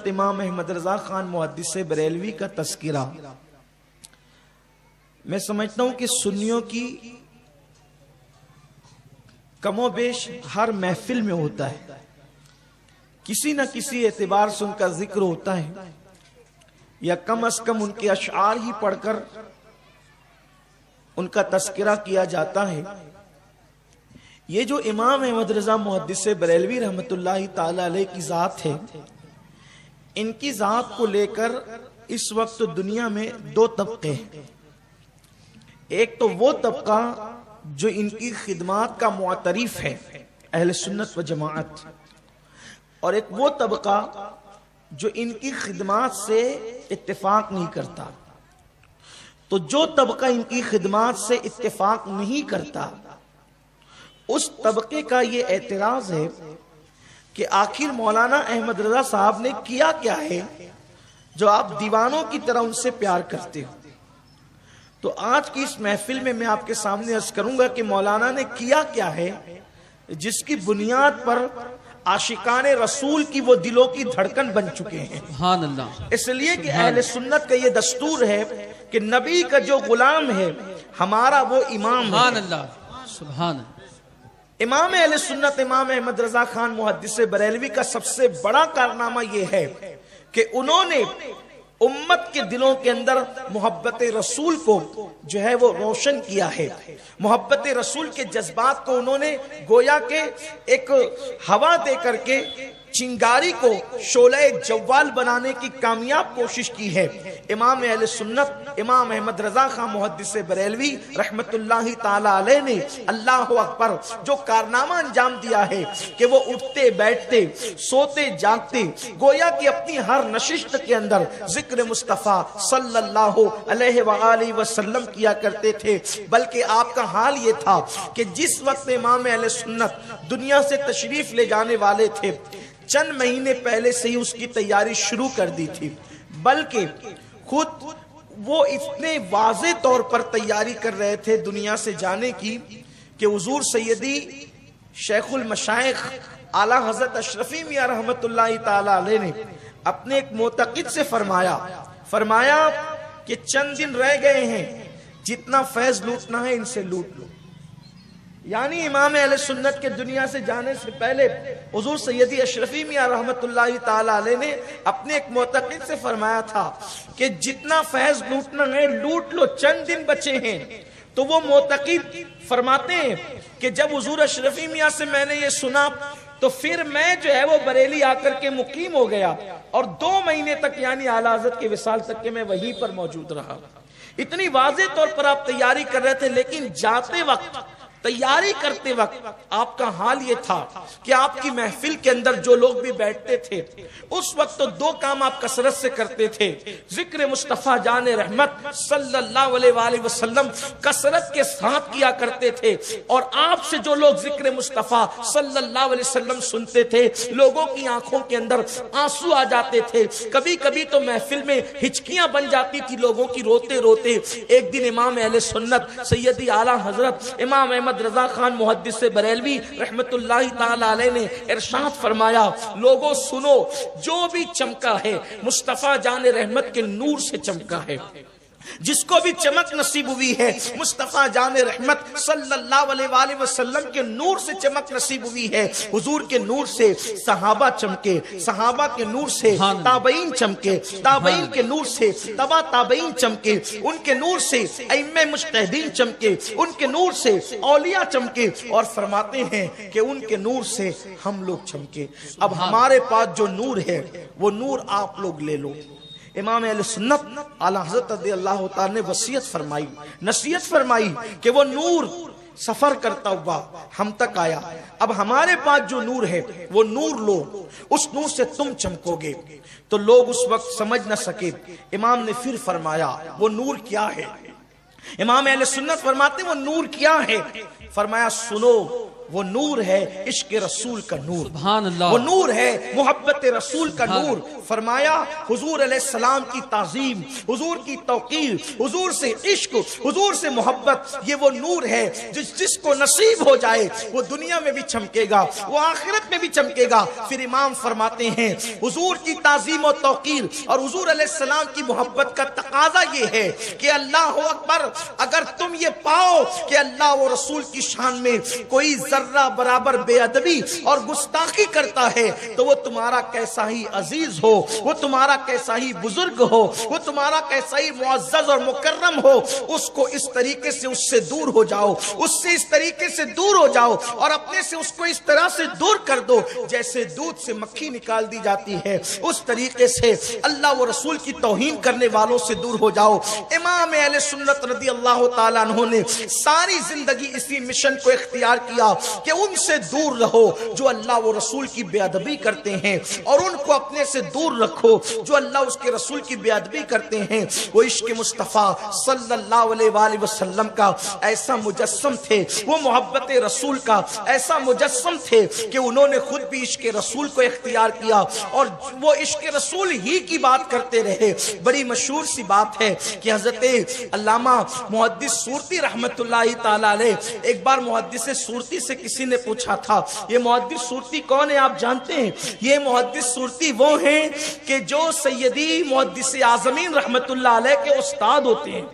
سنت امام احمد رضا خان محدث بریلوی کا تذکرہ میں سمجھتا ہوں کہ سنیوں کی کم و بیش ہر محفل میں ہوتا ہے، کسی نہ کسی اعتبار سے ان کا ذکر ہوتا ہے، یا کم از کم ان کے اشعار ہی پڑھ کر ان کا تذکرہ کیا جاتا ہے۔ یہ جو امام احمد رضا محدث بریلوی رحمت اللہ تعالی علیہ کی ذات ہے، ان کی ذات کو لے کر اس وقت دنیا میں دو طبقے ہیں۔ ایک تو وہ طبقہ جو ان کی خدمات کا معترف ہے، اہل سنت و جماعت، اور ایک وہ طبقہ جو ان کی خدمات سے اتفاق نہیں کرتا۔ تو جو طبقہ ان کی خدمات سے اتفاق نہیں کرتا، اس طبقے کا یہ اعتراض ہے کہ آخر مولانا احمد رضا صاحب نے کیا کیا ہے جو آپ دیوانوں کی طرح ان سے پیار کرتے ہو۔ تو آج کی اس محفل میں آپ کے سامنے عرض کروں گا کہ مولانا نے کیا کیا ہے جس کی بنیاد پر عاشقان رسول کی وہ دلوں کی دھڑکن بن چکے ہیں۔ سبحان اللہ۔ اس لیے کہ اہل سنت کا یہ دستور ہے کہ نبی کا جو غلام ہے ہمارا وہ امام ہے۔ سبحان اللہ، سبحان اللہ۔ امام اہل سنت امام احمد رضا خان محدث بریلوی کا سب سے بڑا کارنامہ یہ ہے کہ انہوں نے امت کے دلوں کے اندر محبت رسول کو جو ہے وہ روشن کیا ہے۔ محبت رسول کے جذبات کو انہوں نے گویا کہ ایک ہوا دے کر کے چنگاری کو شعلہ جوال بنانے کی کامیاب کوشش کی ہے۔ امام اہل سنت امام احمد رضا خان محدث بریلوی رحمت اللہ تعالی علیہ نے اللہ اکبر جو کارنامہ انجام دیا ہے کہ وہ اٹھتے بیٹھتے سوتے جاگتے گویا کہ اپنی ہر نشست کے اندر ذکر مصطفیٰ صلی اللہ علیہ وآلہ وسلم کیا کرتے تھے۔ بلکہ آپ کا حال یہ تھا کہ جس وقت امام اہل سنت دنیا سے تشریف لے جانے والے تھے، چند مہینے پہلے سے ہی اس کی تیاری شروع کر دی تھی، بلکہ خود وہ اتنے واضح طور پر تیاری کر رہے تھے دنیا سے جانے کی کہ حضور سیدی شیخ المشائخ اعلی حضرت اشرفی میاں رحمت اللہ تعالی علیہ نے اپنے ایک معتقد سے فرمایا کہ چند دن رہ گئے ہیں، جتنا فیض لوٹنا ہے ان سے لوٹ لو۔ یعنی امام اہل سنت کے دنیا سے جانے سے پہلے حضور سیدی اشرفی میاں رحمت اللہ تعالی علیہ نے اپنے ایک معتقد سے فرمایا تھا کہ جتنا فیض لوٹنا ہے لوٹ لو، چند دن بچے ہیں۔ تو وہ معتقد فرماتے ہیں کہ جب حضور اشرفی میاں سے میں نے یہ سنا تو پھر میں جو ہے وہ بریلی آ کر کے مقیم ہو گیا، اور 2 مہینے تک یعنی اعلیٰ حضرت کے وصال تک کہ میں وہیں پر موجود رہا۔ اتنی واضح طور پر آپ تیاری کر رہے تھے، لیکن جاتے وقت تیاری کرتے وقت آپ کا حال یہ تھا کہ آپ کی محفل کے اندر جو لوگ بھی بیٹھتے تھے اس وقت تو 2 کام آپ کثرت سے کرتے تھے، ذکر مصطفیٰ جان رحمت صلی اللہ علیہ وآلہ وسلم کثرت کے ساتھ کیا کرتے تھے، اور آپ سے جو لوگ ذکر مصطفیٰ صلی اللہ علیہ وسلم سنتے تھے لوگوں کی آنکھوں کے اندر آنسو آ جاتے تھے، کبھی کبھی تو محفل میں ہچکیاں بن جاتی تھی لوگوں کی روتے روتے۔ ایک دن امام اہل سنت سیدی اعلیٰ حضرت امام احمد رضا خان محدث بریلوی رحمت اللہ تعالی علیہ نے ارشاد فرمایا، لوگوں سنو، جو بھی چمکا ہے مصطفیٰ جان رحمت کے نور سے چمکا ہے۔ جس کو بھی چمک نصیب ہوئی ہے مصطفیٰ جان رحمت صلی اللہ علیہ وآلہ وسلم کے نور سے چمک نصیب ہوئی ہے۔ حضور کے نور سے صحابہ چمکے، صحابہ کے نور سے تابعین چمکے، تابعین کے نور سے تبع تابعین چمکے، ان کے نور سے ائمہ مجتہدین چمکے، ان کے نور سے اولیاء چمکے، اور فرماتے ہیں کہ ان کے نور سے ہم لوگ چمکے۔ اب ہمارے پاس جو نور ہے وہ نور آپ لوگ لے لو۔ امام اہل سنت اعلیٰ حضرت رضی اللہ تعالی نے وصیت فرمائی، نصیحت فرمائی کہ وہ نور سفر کرتا ہوا ہم تک آیا، اب ہمارے پاس جو نور ہے وہ نور لو، اس نور سے تم چمکو گے۔ تو لوگ اس وقت سمجھ نہ سکے۔ امام نے پھر فرمایا وہ نور کیا ہے؟ امام اہل سنت فرماتے ہیں وہ نور کیا ہے؟ فرمایا سنو، وہ نور ہے عشق رسول کا نور، سبحان اللہ، وہ نور ہے محبت رسول کا نور۔ فرمایا حضور علیہ السلام کی تعظیم، حضور کی توقیر، حضور سے عشق، حضور سے محبت، یہ وہ نور ہے جس کو نصیب ہو جائے وہ دنیا میں بھی چمکے گا، وہ آخرت میں بھی چمکے گا۔ پھر امام فرماتے ہیں حضور کی تعظیم و توقیر اور حضور علیہ السلام کی محبت کا تقاضا یہ ہے کہ اللہ اکبر، اگر تم یہ پاؤ کہ اللہ و رسول کی شان میں کوئی ذرہ برابر بے ادبی اور گستاخی کرتا ہے تو وہ تمہارا کیسا ہی عزیز ہو، وہ تمہارا کیسا ہی بزرگ ہو، وہ تمہارا کیسا ہی معزز اور مکرم ہو، اس کو اس طریقے سے اس سے دور ہو جاؤ، اس سے اس طریقے سے دور ہو جاؤ اور اپنے سے اس کو اس طرح سے دور کر دو جیسے دودھ سے مکھی نکال دی جاتی ہے، اس طریقے سے اللہ و رسول کی توہین کرنے والوں سے دور ہو جاؤ۔ امام اہل سنت رضی اللہ تعالیٰ عنہ نے ساری زندگی اسی مشن کو اختیار کیا کہ ان سے دور رہو جو اللہ و رسول کی بے ادبی کرتے ہیں، اور ان کو اپنے سے دور رکھو جو اللہ اس کے رسول کی بے ادبی کرتے ہیں۔ وہ عشق مصطفیٰ صلی اللہ علیہ وآلہ وسلم کا ایسا مجسم تھے، وہ محبت رسول کا ایسا مجسم تھے کہ انہوں نے خود بھی عشق رسول کو اختیار کیا اور وہ عشق رسول ہی کی بات کرتے رہے۔ بڑی مشہور سی بات ہے کہ حضرت علامہ محدث سورتی رحمت اللہ تعالی علیہ، ایک بار محدث سورتی سے کسی نے پوچھا تھا یہ محدث سورتی کون ہے آپ جانتے ہیں؟ یہ محدث سورتی وہ ہیں کہ جو سیدی محدث اعظمین رحمت اللہ علیہ کے استاد ہوتے ہیں۔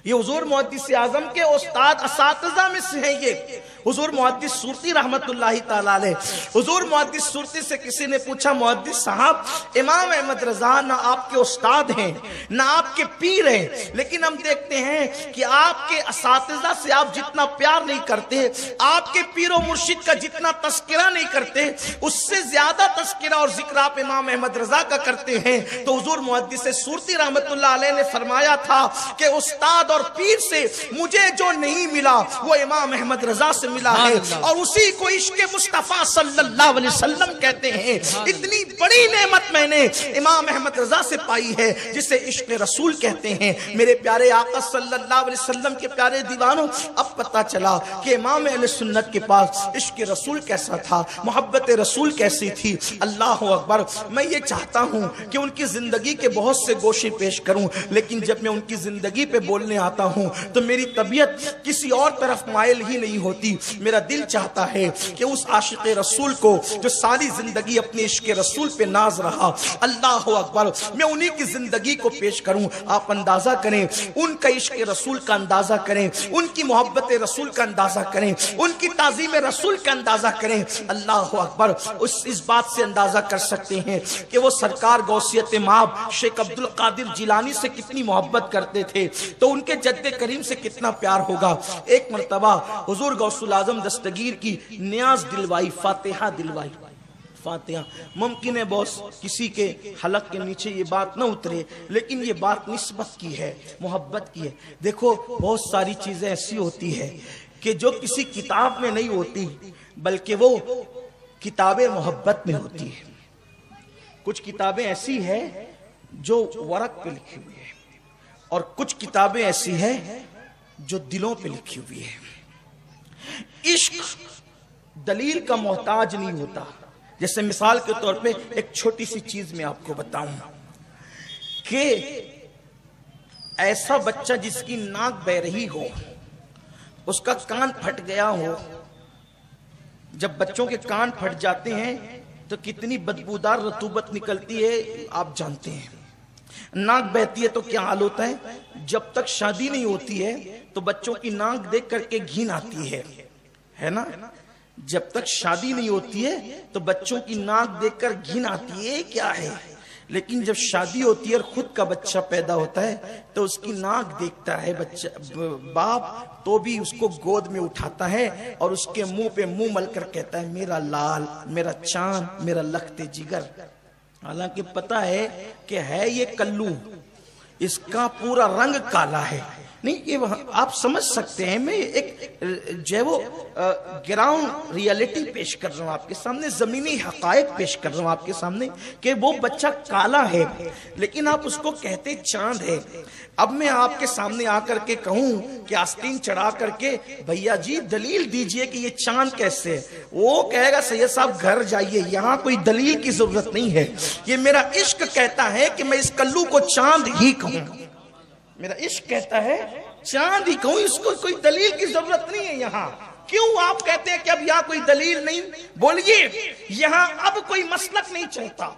یہ حضور محدث اعظم کے استاد اساتذہ میں سے ہیں۔ یہ حضور محدث سورتی رحمت اللہ تعالی علیہ، حضور محدث سورتی سے کسی نے پوچھا محدث صاحب امام احمد رضا نہ آپ کے استاد ہیں نہ آپ کے پیر ہیں، لیکن ہم دیکھتے ہیں کہ آپ کے اساتذہ سے آپ جتنا پیار نہیں کرتے، آپ کے پیر و مرشد کا جتنا تذکرہ نہیں کرتے، اس سے زیادہ تذکرہ اور ذکر آپ امام احمد رضا کا کرتے ہیں۔ تو حضور محدث سورتی رحمت اللہ علیہ نے فرمایا تھا کہ استاد اور پیر سے مجھے جو نہیں ملا وہ امام احمد رضا سے ملا ہے، اور اسی کو عشق مصطفیٰ صلی اللہ علیہ وسلم کہتے ہیں۔ اتنی بڑی نعمت میں نے امام احمد رضا سے پائی ہے جسے عشق رسول کہتے ہیں۔ میرے پیارے آقا صلی اللہ علیہ وسلم کے پیارے دیوانوں، اب پتا چلا کہ امام اہل سنت کے پاس عشق رسول کیسا تھا، محبت رسول کیسی تھی۔ اللہ اکبر، میں یہ چاہتا ہوں کہ ان کی زندگی کے بہت سے گوشے پیش کروں، لیکن جب میں ان کی زندگی پہ بولنے آتا ہوں تو میری طبیعت کسی اور طرف مائل ہی نہیں ہوتی۔ میرا دل چاہتا ہے کہ اس عاشق رسول کو جو ساری زندگی اپنے عشق رسول پہ ناز رہا، اللہ اکبر، میں انہی کی زندگی کو پیش کروں۔ آپ اندازہ کریں ان کا عشق رسول کا اندازہ کریں، ان کی محبت رسول کا اندازہ کریں، ان کی تعظیم رسول کا اندازہ کریں۔ اللہ اکبر، اس بات سے اندازہ کر سکتے ہیں کہ وہ سرکار غوثیت مآب شیخ عبد القادر جیلانی سے کتنی محبت کرتے تھے تو ان کے جد کریم سے کتنا پیار ہوگا۔ ایک مرتبہ حضور غوث الاعظم دستگیر کی نیاز دلوائی، فاتحہ دلوائی، فاتحہ۔ ممکن ہے بہت کسی کے حلق کے نیچے یہ بات نہ اترے، لیکن یہ بات نسبت کی ہے، محبت کی ہے۔ دیکھو بہت ساری چیزیں ایسی ہوتی ہے کہ جو کسی کتاب میں نہیں ہوتی بلکہ وہ کتاب محبت میں ہوتی ہے۔ کچھ کتابیں ایسی ہیں جو ورق پہ لکھی ہوئی ہے اور کچھ کتابیں ایسی ہیں جو دلوں پہ لکھی ہوئی ہے۔ عشق دلیل کا محتاج نہیں ہوتا۔ جیسے مثال کے طور پہ ایک چھوٹی سی چیز میں آپ کو بتاؤں کہ ایسا بچہ جس کی ناک بہ رہی ہو، اس کا کان پھٹ گیا ہو، جب بچوں کے کان پھٹ جاتے ہیں تو کتنی بدبودار رطوبت نکلتی ہے آپ جانتے ہیں۔ ناک بہتی ہے تو کیا حال ہوتا ہے؟ جب تک شادی نہیں ہوتی ہے تو بچوں کی ناک دیکھ کر کے گھن آتی ہے نا؟ جب تک شادی نہیں ہوتی ہے تو بچوں کی ناک دیکھ کر گھن آتی ہے، کیا ہے؟ لیکن جب شادی ہوتی ہے اور خود کا بچہ پیدا ہوتا ہے تو اس کی ناک دیکھتا ہے بچہ، باپ تو بھی اس کو گود میں اٹھاتا ہے اور اس کے منہ پہ منہ مل کر کہتا ہے میرا لال، میرا چاند، میرا لخت جگر۔ حالانکہ پتا ہے کہ ہے یہ کلو، اس کا پورا رنگ کالا ہے، نہیں یہ آپ سمجھ سکتے ہیں، میں ایک جو ہے وہ گراؤنڈ ریئلٹی پیش کر رہا ہوں آپ کے سامنے، زمینی حقائق پیش کر رہا ہوں آپ کے سامنے کہ وہ بچہ کالا ہے لیکن آپ اس کو کہتے چاند ہے۔ اب میں آپ کے سامنے آ کر کے کہوں کہ آستین چڑھا کر کے بھیا جی دلیل دیجئے کہ یہ چاند کیسے ہے، وہ کہے گا سید صاحب گھر جائیے، یہاں کوئی دلیل کی ضرورت نہیں ہے، یہ میرا عشق کہتا ہے کہ میں اس کلو کو چاند ہی کہوں، میرا عشق کہتا ہے چاند ہی کہوں، اس کو کوئی دلیل کی ضرورت نہیں ہے یہاں۔ کیوں آپ کہتے ہیں کہ اب یہاں کوئی دلیل نہیں؟ بولیے یہاں اب کوئی مسلک نہیں چلتا،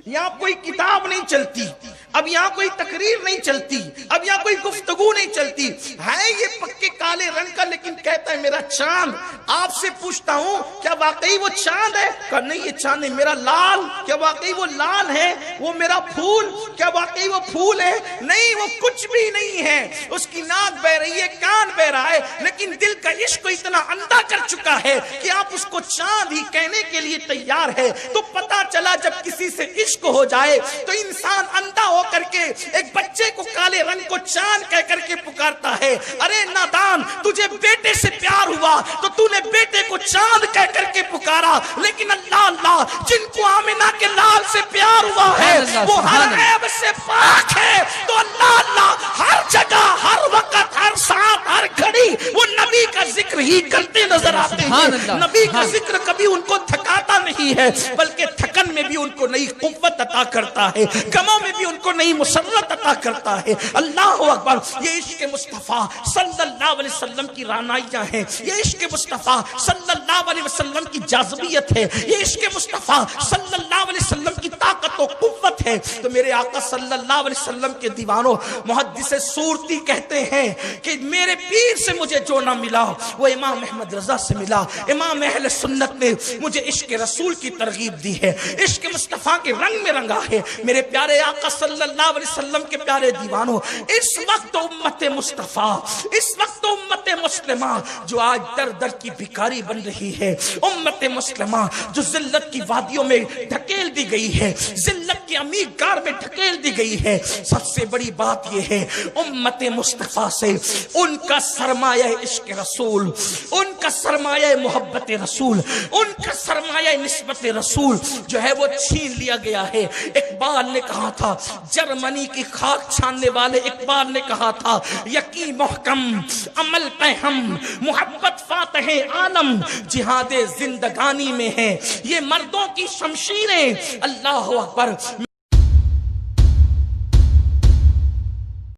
یہاں کوئی کتاب نہیں چلتی، اب یہاں کوئی تقریر نہیں چلتی، اب یہاں کوئی گفتگو نہیں چلتی، ہے یہ پکے کالے رنگ کا لیکن کہتا ہے میرا چاند۔ آپ سے پوچھتا ہوں کیا واقعی وہ چاند ہے؟ کہا نہیں یہ چاند ہے۔ میرا لال، کیا واقعی وہ لال ہے؟ وہ میرا پھول، کیا واقعی وہ پھول ہے؟ نہیں وہ کچھ بھی نہیں ہے۔ اس کی ناک بہ رہی ہے، کان بہ رہا ہے، لیکن دل کا عشق اتنا اندھا کر چکا ہے کہ آپ اس کو چاند ہی کہنے کے لیے تیار ہے۔ تو پتا چلا جب کسی سے عشق ہو جائے تو انسان اندھا ہو کر کے ایک بچے کو کالے رنگ کو چاند کہہ کر کے پکارتا ہے۔ ارے نادان، تجھے بیٹے سے پیار ہوا تو تو نے بیٹے کو چاند کہہ کر کے پکارا، لیکن اللہ اللہ جن کو آمنہ کے لال سے پیار ہوا ہے وہ ہر عیب سے پاک ہے، تو اللہ اللہ ہر جگہ ہر وقت ہر ساتھ ہر گھڑی وہ نبی کا ذکر ہی کرتے نظر آتے ہیں۔ نبی کا ذکر کبھی ان کو تھکاتا نہیں ہے بلکہ تھکن میں بھی ان کو نئی قوت عطا کرتا ہے، غموں میں بھی ان کو نئی مسرت عطا کرتا ہے۔ اللہ اکبر، یہ عشق مصطفیٰ صلی اللہ علیہ وسلم کی رعنائیاں ہیں، یہ عشق مصطفیٰ صلی اللہ علیہ وسلم کی جاذبیت ہے، یہ عشق مصطفیٰ صلی اللہ علیہ وسلم کی طاقت و قوت ہے۔ تو میرے آقا صلی اللہ علیہ وسلم کے دیوانوں، محدث صورتی کہتے ہیں کہ میرے پیر سے مجھے جو نہ ملا وہ امام احمد رضا سے ملا۔ امام اہل سنت نے مجھے عشق رسول کی ترغیب دی ہے، عشق مصطفیٰ کے رنگ میں رنگا ہے۔ میرے پیارے آقا صلی اللہ علیہ وسلم کے پیارے دیوانوں، اس وقت امت مصطفیٰ، اس وقت امت مسلمہ جو آج در در کی بھکاری بن رہی ہے، امت مسلمہ جو ذلت کی وادیوں میں ڈھکیل دی گئی ہے، ذلت کی عمیق گار میں ڈھکیل دی گئی ہے، سب سے بڑی بات یہ ہے امت مصطفیٰ سے ان کا سرمایہ عشق رسول، ان کا سرمایہ محبت رسول، ان کا سرمایہ نسبت رسول جو ہے وہ چھین لیا گیا ہے۔ اقبال نے کہا تھا، جرمنی کی خاک چھاننے والے اقبال نے کہا تھا، یقین محکم عمل پہ ہم محبت فاتح عالم جہاد زندگانی میں ہے، یہ مردوں کی شمشیریں۔ اللہ اکبر۔